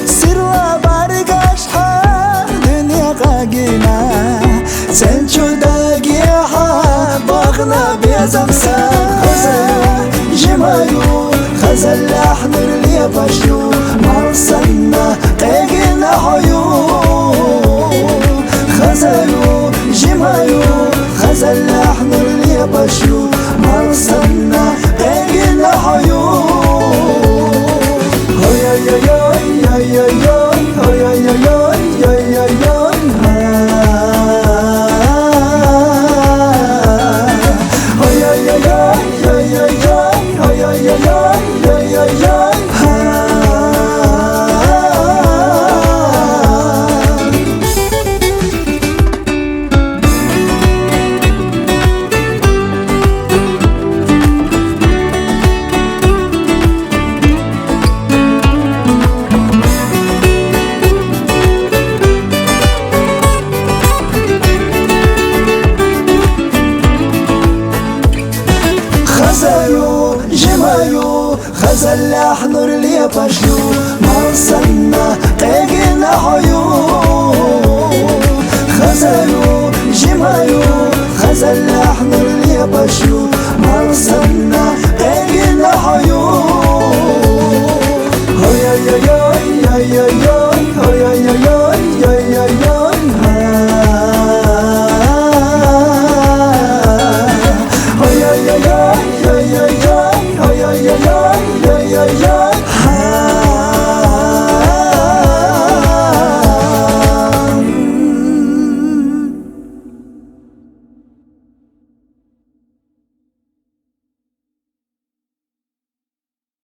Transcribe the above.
Sirla bargashha dünya qagina sen chudagi ha bag'la bezamsa jimayu khazal ahnur li bashu marsanna tagina hayu khazalu jimayu khazal ahnur li bashu marsanna tagina hayu خزل احنر لي بشو مرسلنا تاجنا عيون خزلوا جمايو خزل احنر لي بشو مرسلنا تاجنا عيون هيا يا يا